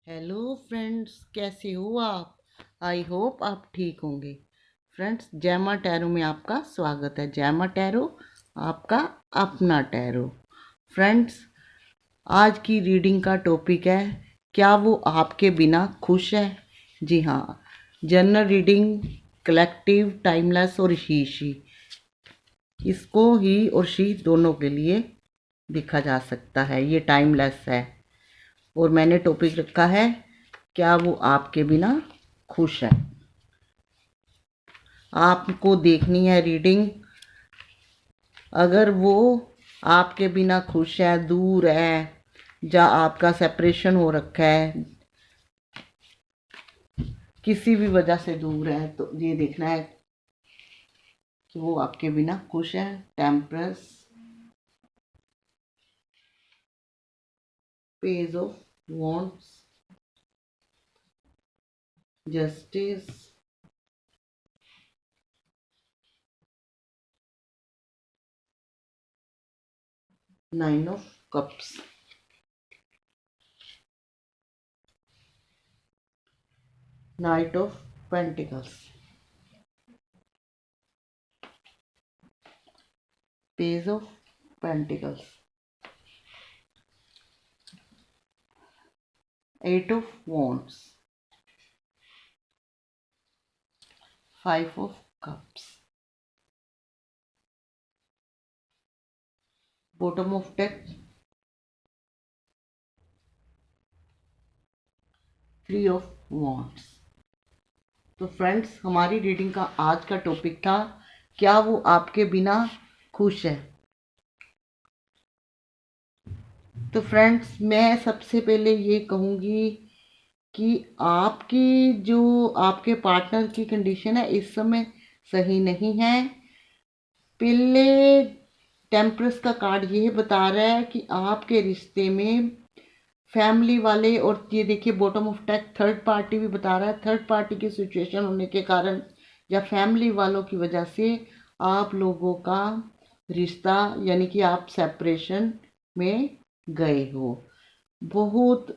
Hello friends, कैसे हो आप? आई होप आप ठीक होंगे। फ्रेंड्स, जैमा टैरो में आपका स्वागत है। जैमा टैरो, आपका अपना टैरो। फ्रेंड्स, आज की रीडिंग का टॉपिक है, क्या वो आपके बिना खुश है? जी हाँ, जनरल रीडिंग, कलेक्टिव, टाइमलेस और शी। इसको ही और शी दोनों के लिए लिखा जा सकता है। ये टाइमलेस है और मैंने टॉपिक रखा है, क्या वो आपके बिना खुश है? आपको देखनी है रीडिंग। अगर वो आपके बिना खुश है, दूर है, या आपका सेपरेशन हो रखा है, किसी भी वजह से दूर है, तो ये देखना है कि वो आपके बिना खुश है। Temperance, page of wands, justice, 9 of cups, night of pentacles, page of pentacles, 8 of wands, 5 of cups, bottom of deck, 3 of wands. तो फ्रेंड्स, हमारी रीडिंग का आज का टॉपिक था, क्या वो आपके बिना खुश है? तो फ्रेंड्स, मैं सबसे पहले ये कहूँगी कि आपकी जो आपके पार्टनर की कंडीशन है इस समय सही नहीं है। पहले टेम्परस का कार्ड ये बता रहा है कि आपके रिश्ते में फैमिली वाले, और ये देखिए bottom of deck third party भी बता रहा है। थर्ड पार्टी की सिचुएशन होने के कारण या फैमिली वालों की वजह से आप लोगों का रिश्ता, यानी कि आप सेपरेशन में गए हो। बहुत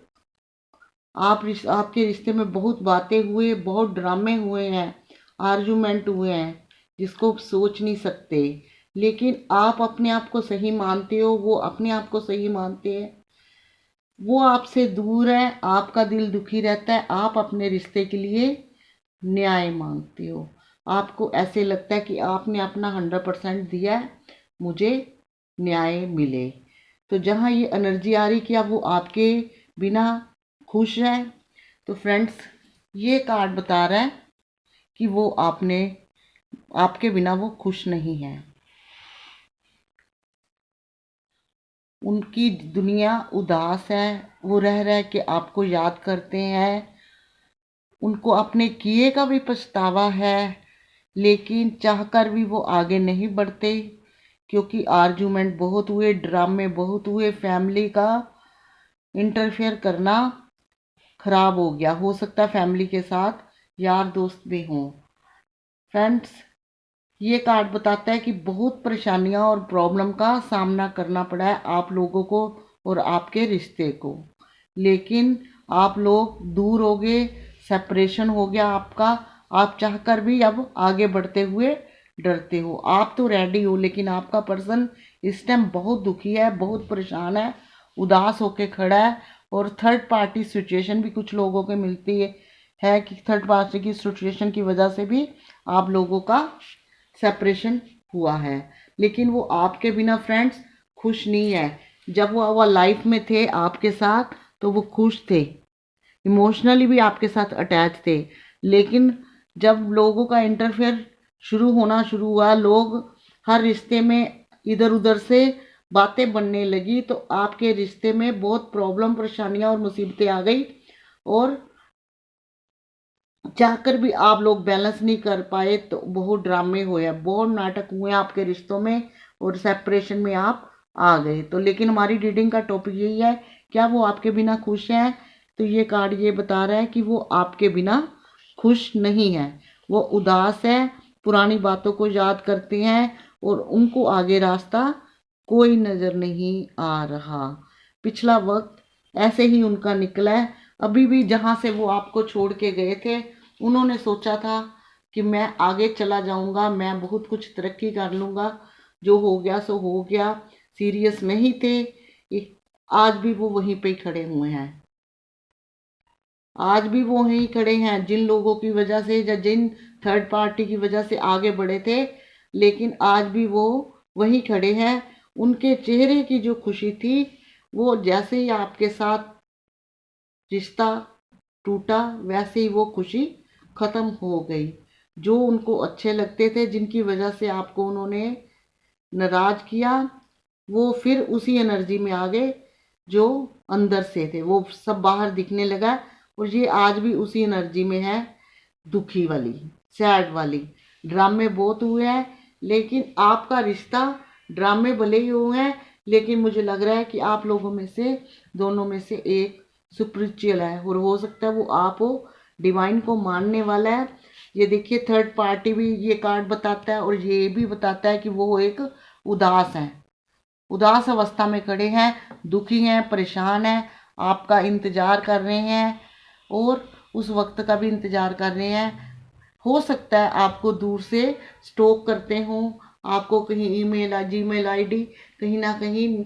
आपके रिश्ते में बहुत बातें हुए, बहुत ड्रामे हुए हैं, आर्गुमेंट हुए हैं, जिसको आप सोच नहीं सकते। लेकिन आप अपने आप को सही मानते हो, वो अपने आप को सही मानते हैं। वो आपसे दूर है, आपका दिल दुखी रहता है, आप अपने रिश्ते के लिए न्याय मांगते हो। आपको ऐसे लगता है कि आपने अपना 100% दिया है, मुझे न्याय मिले। तो जहाँ ये एनर्जी आ रही कि अब वो आपके बिना खुश है, तो फ्रेंड्स, ये कार्ड बता रहा है कि वो आपके बिना वो खुश नहीं है। उनकी दुनिया उदास है, वो रह रह के आपको याद करते हैं। उनको अपने किए का भी पछतावा है, लेकिन चाहकर भी वो आगे नहीं बढ़ते, क्योंकि आर्गुमेंट बहुत हुए, ड्रामे बहुत हुए, फैमिली का इंटरफेयर करना खराब हो गया। हो सकता है फैमिली के साथ यार दोस्त भी हों। फ्रेंड्स, ये कार्ड बताता है कि बहुत परेशानियां और प्रॉब्लम का सामना करना पड़ा है आप लोगों को और आपके रिश्ते को। लेकिन आप लोग दूर हो गए, सेपरेशन हो गया आपका। आप चाहकर भी अब आगे बढ़ते हुए डरते हो। आप तो रेडी हो, लेकिन आपका पर्सन इस टाइम बहुत दुखी है, बहुत परेशान है, उदास होके खड़ा है। और थर्ड पार्टी सिचुएशन भी कुछ लोगों को मिलती है कि थर्ड पार्टी की सिचुएशन की वजह से भी आप लोगों का सेपरेशन हुआ है। लेकिन वो आपके बिना फ्रेंड्स खुश नहीं है। जब वो लाइफ में थे आपके साथ तो वो खुश थे, इमोशनली भी आपके साथ अटैच थे। लेकिन जब लोगों का इंटरफेयर शुरू हुआ, लोग हर रिश्ते में इधर उधर से बातें बनने लगी, तो आपके रिश्ते में बहुत प्रॉब्लम, परेशानियां और मुसीबतें आ गई। और चाहकर भी आप लोग बैलेंस नहीं कर पाए, तो बहुत ड्रामे हुए हैं, बहुत नाटक हुए आपके रिश्तों में, और सेपरेशन में आप आ गए। तो लेकिन हमारी रीडिंग का टॉपिक यही है, क्या वो आपके बिना खुश हैं? तो ये कार्ड ये बता रहा है कि वो आपके बिना खुश नहीं है। वो उदास है, पुरानी बातों को याद करते हैं, और उनको आगे रास्ता कोई नज़र नहीं आ रहा। पिछला वक्त ऐसे ही उनका निकला है। अभी भी जहाँ से वो आपको छोड़ के गए थे, उन्होंने सोचा था कि मैं आगे चला जाऊंगा, मैं बहुत कुछ तरक्की कर लूंगा, जो हो गया सो हो गया, सीरियस नहीं थे। आज भी वो वहीं पे ही खड़े हुए हैं। आज भी वो वहीं खड़े हैं जिन लोगों की वजह से या जिन थर्ड पार्टी की वजह से आगे बढ़े थे, लेकिन आज भी वो वहीं खड़े हैं। उनके चेहरे की जो खुशी थी, वो जैसे ही आपके साथ रिश्ता टूटा वैसे ही वो खुशी खत्म हो गई। जो उनको अच्छे लगते थे, जिनकी वजह से आपको उन्होंने नाराज किया, वो फिर उसी एनर्जी में आ गए जो अंदर से थे, वो सब बाहर दिखने लगा। और ये आज भी उसी एनर्जी में है, दुखी वाली, सैड वाली। ड्रामे बहुत हुए हैं, लेकिन आपका रिश्ता, ड्रामे भले ही हुए हैं, लेकिन मुझे लग रहा है कि आप लोगों में से, दोनों में से एक स्पिरिचुअल है, और हो सकता है वो आप हो, डिवाइन को मानने वाला है। ये देखिए, थर्ड पार्टी भी ये कार्ड बताता है, और ये भी बताता है कि वो एक उदास है, उदास अवस्था में खड़े हैं, दुखी हैं, परेशान हैं, आपका इंतजार कर रहे हैं, और उस वक्त का भी इंतजार कर रहे हैं। हो सकता है आपको दूर से स्टॉक करते हों, आपको कहीं ईमेल, जीमेल आईडी, कहीं ना कहीं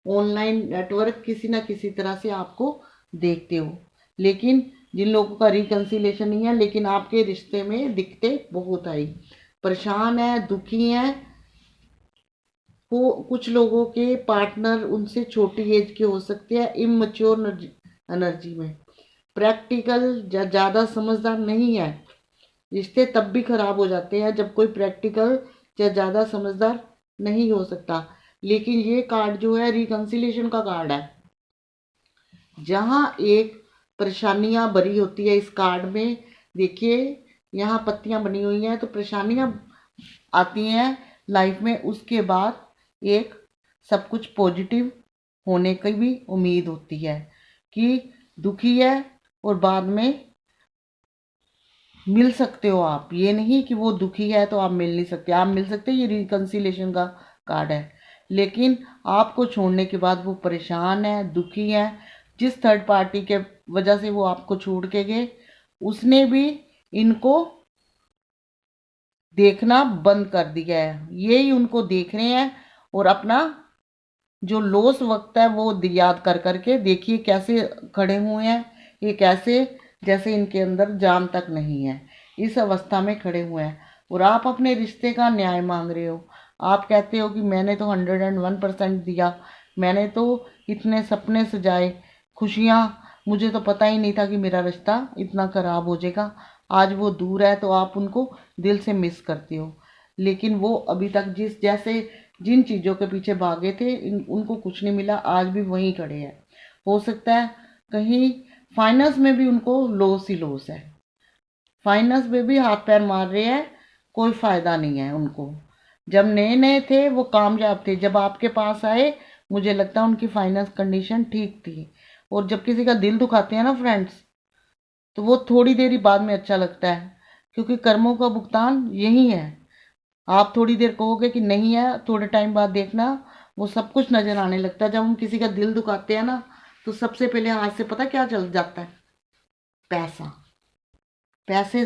ऑनलाइन नेटवर्क, किसी ना किसी तरह से आपको देखते हो। लेकिन जिन लोगों का रिकंसिलेशन नहीं है, लेकिन आपके रिश्ते में दिक्कतें बहुत आई, परेशान है, दुखी हैं। वो कुछ लोगों के पार्टनर उनसे छोटी एज के हो सकते हैं, इमैच्योर एनर्जी में, प्रैक्टिकल या ज़्यादा समझदार नहीं है। रिश्ते तब भी खराब हो जाते हैं जब कोई प्रैक्टिकल या ज़्यादा समझदार नहीं हो सकता। लेकिन ये कार्ड जो है, रिकंसिलेशन का कार्ड है, जहाँ एक परेशानियां भरी होती है इस कार्ड में। देखिए, यहाँ पत्तियां बनी हुई हैं, तो परेशानियां आती हैं लाइफ में, उसके बाद एक सब कुछ पॉजिटिव होने की भी उम्मीद होती है कि दुखी है और बाद में मिल सकते हो आप। ये नहीं कि वो दुखी है तो आप मिल नहीं सकते, आप मिल सकते, ये रिकंसिलेशन का कार्ड है। लेकिन आपको छोड़ने के बाद वो परेशान है, दुखी है। जिस थर्ड पार्टी के वजह से वो आपको छोड़ के गए, उसने भी इनको देखना बंद कर दिया है, यही उनको देख रहे हैं। और अपना जो लॉस वक्त है वो याद कर करके देखिए कैसे खड़े हुए हैं, ये कैसे, जैसे इनके अंदर जान तक नहीं है, इस अवस्था में खड़े हुए हैं। और आप अपने रिश्ते का न्याय मांग रहे हो। आप कहते हो कि मैंने तो 101% दिया, मैंने तो इतने सपने सजाए, खुशियाँ, मुझे तो पता ही नहीं था कि मेरा रिश्ता इतना खराब हो जाएगा। आज वो दूर है तो आप उनको दिल से मिस करते हो, लेकिन वो अभी तक जिस जैसे जिन चीज़ों के पीछे भागे थे, उनको कुछ नहीं मिला, आज भी वहीं खड़े हैं। हो सकता है कहीं फाइनेंस में भी उनको लॉस ही लॉस है, फाइनेंस में भी हाथ पैर मार रहे हैं, कोई फायदा नहीं है उनको। जब नए नए थे वो कामयाब थे, जब आपके पास आए मुझे लगता है उनकी फाइनेंस कंडीशन ठीक थी। और जब किसी का दिल दुखाते हैं ना फ्रेंड्स, तो वो थोड़ी देर ही बाद में अच्छा लगता है, क्योंकि कर्मों का भुगतान यही है। आप थोड़ी देर कहोगे कि नहीं है, थोड़े टाइम बाद देखना वो सब कुछ नजर आने लगता है। जब हम किसी का दिल दुखाते हैं ना, तो सबसे पहले हाथ से पता क्या चल जाता है? पैसा। पैसे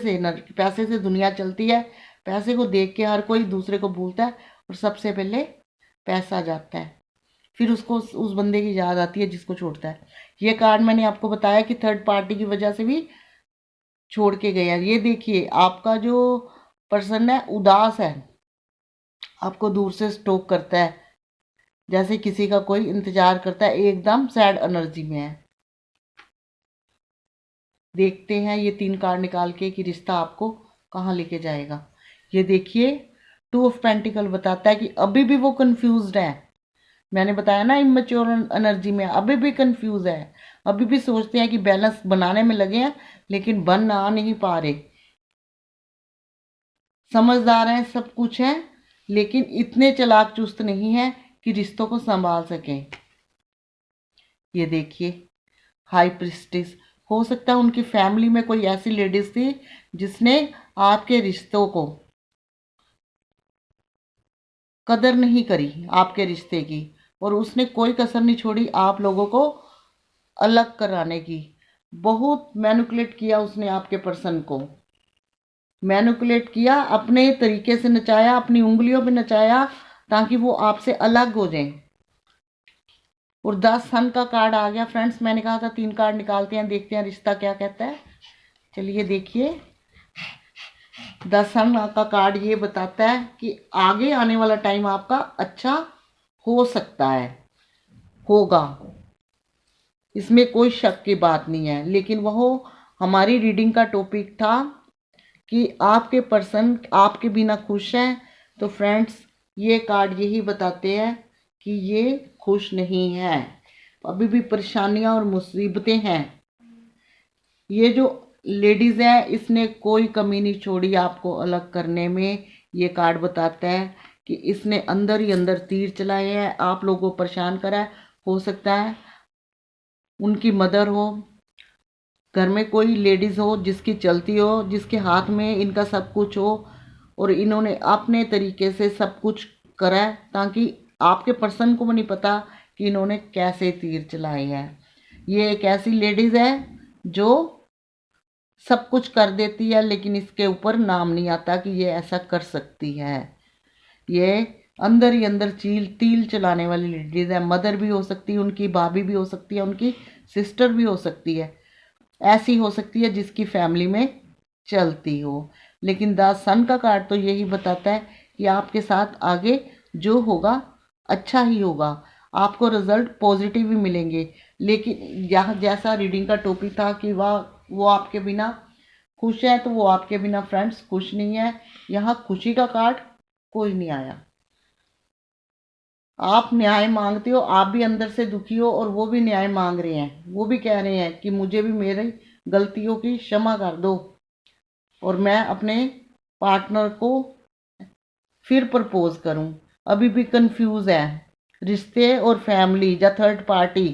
से दुनिया चलती है। पैसे को देख के हर कोई दूसरे को भूलता है, और सबसे पहले पैसा जाता है, फिर उसको उस बंदे की याद आती है जिसको छोड़ता है। ये कार्ड मैंने आपको बताया कि थर्ड पार्टी की वजह से भी छोड़ के गए हैं। ये देखिए, आपका जो पर्सन है उदास है, आपको दूर से स्टॉक करता है, जैसे किसी का कोई इंतजार करता है, एकदम सैड एनर्जी में है। देखते हैं ये 3 कार्ड निकाल के कि रिश्ता आपको कहाँ लेके जाएगा। ये देखिए, 2 ऑफ पेंटिकल बताता है कि अभी भी वो कंफ्यूज्ड है। मैंने बताया ना, इमेच्योर एनर्जी में अभी भी कंफ्यूज है, अभी भी सोचते हैं कि बैलेंस बनाने में लगे हैं, लेकिन बन आ नहीं पा रहे। समझदार हैं, सब कुछ है, लेकिन इतने चालाक चुस्त नहीं है कि रिश्तों को संभाल सकें। ये देखिए, हाई प्रिस्टिस, हो सकता है उनकी फैमिली में कोई ऐसी लेडीज थी जिसने आपके रिश्तों को कदर नहीं करी, आपके रिश्ते की, और उसने कोई कसर नहीं छोड़ी आप लोगों को अलग कराने की। बहुत मैनिपुलेट किया उसने आपके पर्सन को, मैनिपुलेट किया, अपने तरीके से नचाया, अपनी उंगलियों पे नचाया ताकि वो आपसे अलग हो जाए। और 10 सन का कार्ड आ गया फ्रेंड्स। मैंने कहा था 3 कार्ड निकालते हैं, देखते हैं रिश्ता क्या कहता है। चलिए देखिए, 10 सन का कार्ड ये बताता है कि आगे आने वाला टाइम आपका अच्छा हो सकता है, होगा, इसमें कोई शक की बात नहीं है। लेकिन वह हमारी रीडिंग का टॉपिक था कि आपके पर्सन आपके बिना खुश हैं। तो फ्रेंड्स, ये कार्ड यही बताते हैं कि ये खुश नहीं है, अभी भी परेशानियां और मुसीबतें हैं। ये जो लेडीज़ है इसने कोई कमी नहीं छोड़ी आपको अलग करने में। ये कार्ड बताता है कि इसने अंदर ही अंदर तीर चलाए हैं, आप लोगों को परेशान करा है। हो सकता है उनकी मदर हो, घर में कोई लेडीज़ हो जिसकी चलती हो, जिसके हाथ में इनका सब कुछ हो, और इन्होंने अपने तरीके से सब कुछ करा है ताकि आपके पर्सन को भी नहीं पता कि इन्होंने कैसे तीर चलाए हैं। ये एक ऐसी लेडीज़ है जो सब कुछ कर देती है, लेकिन इसके ऊपर नाम नहीं आता कि ये ऐसा कर सकती है। ये अंदर ही अंदर तील चलाने वाली लेडीज़ है। मदर भी हो सकती है, उनकी भाभी भी हो सकती है, उनकी सिस्टर भी हो सकती है, ऐसी हो सकती है जिसकी फैमिली में चलती हो। लेकिन द सन का कार्ड तो यही बताता है कि आपके साथ आगे जो होगा अच्छा ही होगा, आपको रिजल्ट पॉजिटिव ही मिलेंगे। लेकिन यहाँ जैसा रीडिंग का टॉपिक था कि वो आपके बिना खुश है, तो वो आपके बिना फ्रेंड्स खुश नहीं है। यहाँ खुशी का कार्ड कोई नहीं आया। आप न्याय मांगते हो, आप भी अंदर से दुखी हो, और वो भी न्याय मांग रहे हैं। वो भी कह रहे हैं कि मुझे भी मेरी गलतियों की क्षमा कर दो और मैं अपने पार्टनर को फिर प्रपोज करूं। अभी भी कंफ्यूज है, रिश्ते और फैमिली या थर्ड पार्टी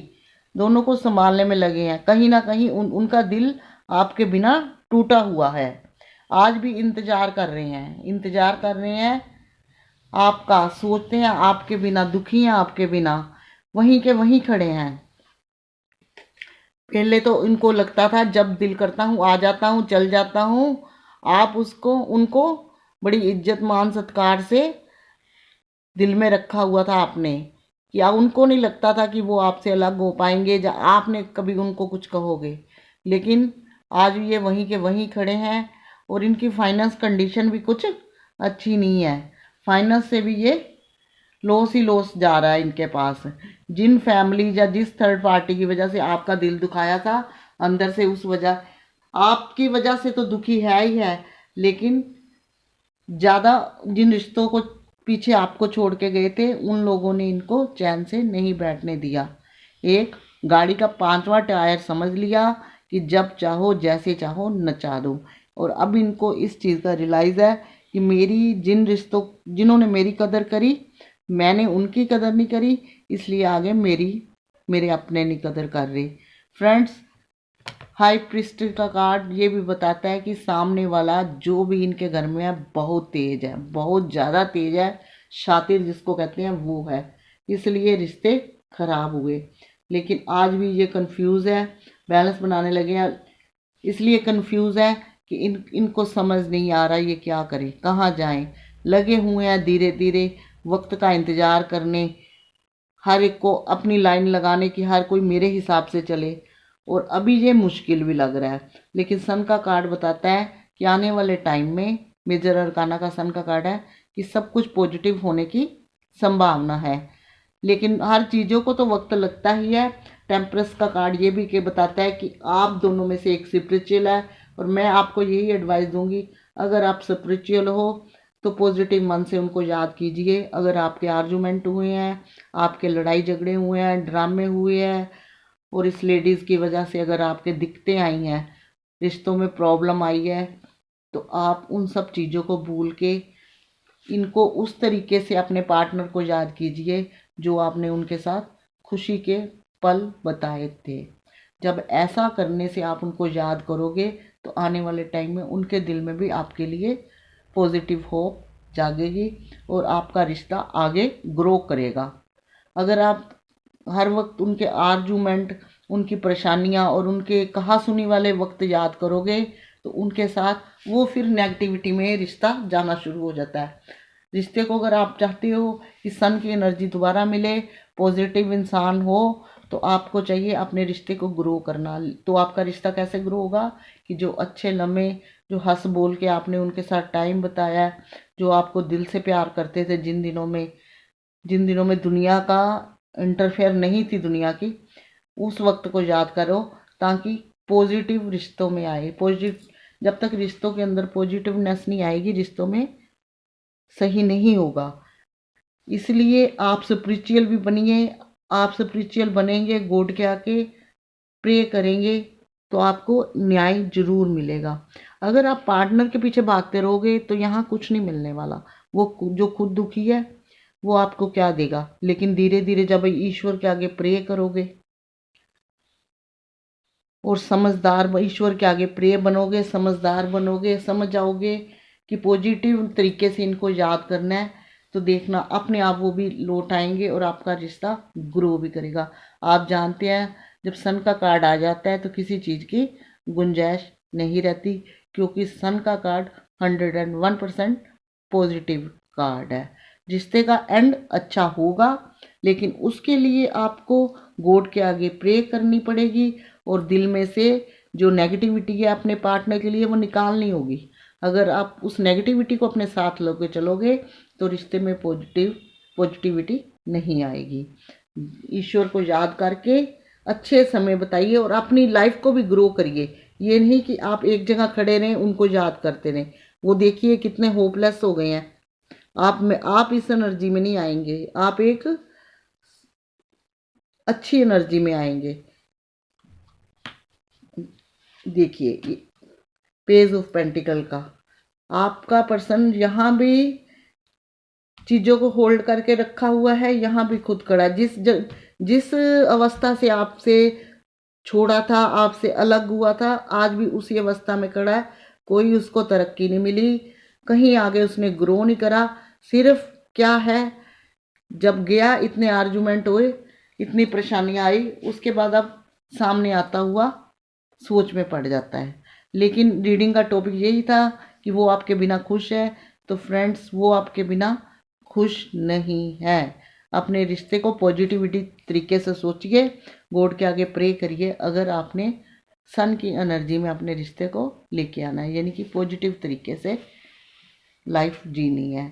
दोनों को संभालने में लगे हैं। कहीं ना कहीं उनका दिल आपके बिना टूटा हुआ है। आज भी इंतजार कर रहे हैं, इंतजार कर रहे हैं आपका, सोचते हैं आपके बिना, दुखी हैं आपके बिना, वहीं के वहीं खड़े हैं। पहले तो इनको लगता था जब दिल करता हूँ आ जाता हूँ, चल जाता हूँ। आप उनको बड़ी इज्जत मान सत्कार से दिल में रखा हुआ था आपने, कि उनको नहीं लगता था कि वो आपसे अलग हो पाएंगे या आपने कभी उनको कुछ कहोगे। लेकिन आज ये वहीं के वहीं खड़े हैं, और इनकी फाइनेंस कंडीशन भी कुछ अच्छी नहीं है। फाइनेंस से भी ये लॉस ही लॉस जा रहा है इनके पास। जिन फैमिली या जिस थर्ड पार्टी की वजह से आपका दिल दुखाया था अंदर से, उस वजह आपकी वजह से तो दुखी है ही है, लेकिन ज़्यादा जिन रिश्तों को पीछे आपको छोड़ के गए थे उन लोगों ने इनको चैन से नहीं बैठने दिया। एक गाड़ी का 5वां टायर समझ लिया कि जब चाहो जैसे चाहो नचा दो। और अब इनको इस चीज़ का रियलाइज़ है कि जिन्होंने मेरी कदर करी, मैंने उनकी कदर नहीं करी, इसलिए आगे मेरे अपने नहीं कदर कर रहे। फ्रेंड्स, हाई प्रीस्ट का कार्ड ये भी बताता है कि सामने वाला जो भी इनके घर में है बहुत तेज है, बहुत ज़्यादा तेज है, शातिर जिसको कहते हैं वो है, इसलिए रिश्ते खराब हुए। लेकिन आज भी ये कंफ्यूज है, बैलेंस बनाने लगे हैं, इसलिए कंफ्यूज है कि इनको समझ नहीं आ रहा ये क्या करें, कहाँ जाएं। लगे हुए हैं धीरे धीरे वक्त का इंतज़ार करने, हर एक को अपनी लाइन लगाने की, हर कोई मेरे हिसाब से चले। और अभी ये मुश्किल भी लग रहा है। लेकिन सन का कार्ड बताता है कि आने वाले टाइम में, मेजर अरकाना का सन का कार्ड है, कि सब कुछ पॉजिटिव होने की संभावना है। लेकिन हर चीज़ों को तो वक्त लगता ही है। टेम्परेंस का कार्ड ये भी के बताता है कि आप दोनों में से एक स्पिरिचुअल है, और मैं आपको यही एडवाइस दूंगी, अगर आप स्पिरिचुअल हो तो पॉजिटिव मन से उनको याद कीजिए। अगर आपके आर्गुमेंट हुए हैं, आपके लड़ाई झगड़े हुए हैं, ड्रामे हुए हैं, और इस लेडीज़ की वजह से अगर आपके दिक्कतें आई हैं, रिश्तों में प्रॉब्लम आई है, तो आप उन सब चीज़ों को भूल के इनको उस तरीके से अपने पार्टनर को याद कीजिए जो आपने उनके साथ खुशी के पल बताए थे। जब ऐसा करने से आप उनको याद करोगे तो आने वाले टाइम में उनके दिल में भी आपके लिए पॉजिटिव होप जागेगी और आपका रिश्ता आगे ग्रो करेगा। अगर आप हर वक्त उनके आर्गुमेंट उनकी परेशानियां और उनके कहा सुनी वाले वक्त याद करोगे तो उनके साथ वो फिर नेगेटिविटी में रिश्ता जाना शुरू हो जाता है। रिश्ते को अगर आप चाहते हो कि सन की एनर्जी दोबारा मिले, पॉजिटिव इंसान हो, तो आपको चाहिए अपने रिश्ते को ग्रो करना। तो आपका रिश्ता कैसे ग्रो होगा कि जो अच्छे लम्हे, जो हंस बोल के आपने उनके साथ टाइम बताया, जो आपको दिल से प्यार करते थे, जिन दिनों में दुनिया का इंटरफेयर नहीं थी दुनिया की, उस वक्त को याद करो ताकि पॉजिटिव रिश्तों में आए। पॉजिटिव, जब तक रिश्तों के अंदर पॉजिटिवनेस नहीं आएगी, रिश्तों में सही नहीं होगा। इसलिए आप स्पिरिचुअल भी बनिए। आप स्पिरिचुअल बनेंगे, गॉड के आके प्रे करेंगे तो आपको न्याय जरूर मिलेगा। अगर आप पार्टनर के पीछे भागते रहोगे तो यहाँ कुछ नहीं मिलने वाला। वो जो खुद दुखी है वो आपको क्या देगा। लेकिन धीरे धीरे जब ईश्वर के आगे प्रे करोगे और समझदार, ईश्वर के आगे प्रिय बनोगे, समझदार बनोगे, समझ जाओगे कि पॉजिटिव तरीके से इनको याद करना है, तो देखना अपने आप वो भी लौट आएंगे और आपका रिश्ता ग्रो भी करेगा। आप जानते हैं जब सन का कार्ड आ जाता है तो किसी चीज़ की गुंजाइश नहीं रहती, क्योंकि सन का कार्ड 101% पॉजिटिव कार्ड है। रिश्ते का एंड अच्छा होगा, लेकिन उसके लिए आपको गॉड के आगे प्रे करनी पड़ेगी और दिल में से जो नेगेटिविटी है अपने पार्टनर के लिए वो निकालनी होगी। अगर आप उस नेगेटिविटी को अपने साथ लेके चलोगे तो रिश्ते में पॉजिटिविटी नहीं आएगी। ईश्वर को याद करके अच्छे समय बताइए और अपनी लाइफ को भी ग्रो करिए। ये नहीं कि आप एक जगह खड़े रहें उनको याद करते रहें। वो देखिए कितने होपलेस हो गए हैं। आप इस एनर्जी में नहीं आएंगे, आप एक अच्छी एनर्जी में आएंगे। देखिए पेज ऑफ पेंटिकल का आपका पर्सन यहाँ भी चीज़ों को होल्ड करके रखा हुआ है, यहाँ भी खुद खड़ा। जिस अवस्था से आपसे छोड़ा था, आपसे अलग हुआ था, आज भी उसी अवस्था में खड़ा है। कोई उसको तरक्की नहीं मिली, कहीं आगे उसने ग्रो नहीं करा। सिर्फ क्या है, जब गया इतने आर्गुमेंट हुए, इतनी परेशानियां आई, उसके बाद अब सामने आता हुआ सोच में पड़ जाता है। लेकिन रीडिंग का टॉपिक यही था कि वो आपके बिना खुश है। तो फ्रेंड्स, वो आपके बिना खुश नहीं है। अपने रिश्ते को पॉजिटिविटी तरीके से सोचिए, गॉड के आगे प्रे करिए। अगर आपने सन की एनर्जी में अपने रिश्ते को लेके आना है, यानी कि पॉजिटिव तरीके से लाइफ जीनी है।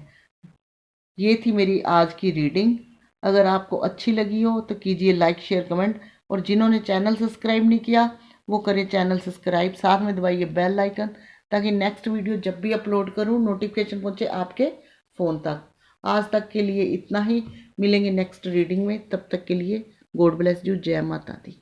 ये थी मेरी आज की रीडिंग। अगर आपको अच्छी लगी हो तो कीजिए लाइक, शेयर, कमेंट, और जिन्होंने चैनल सब्सक्राइब नहीं किया वो करें चैनल सब्सक्राइब, साथ में दबाइए बेल आइकन, ताकि नेक्स्ट वीडियो जब भी अपलोड करूं नोटिफिकेशन पहुंचे आपके फ़ोन तक। आज तक के लिए इतना ही, मिलेंगे नेक्स्ट रीडिंग में। तब तक के लिए गॉड ब्लेस यू, जय माता दी।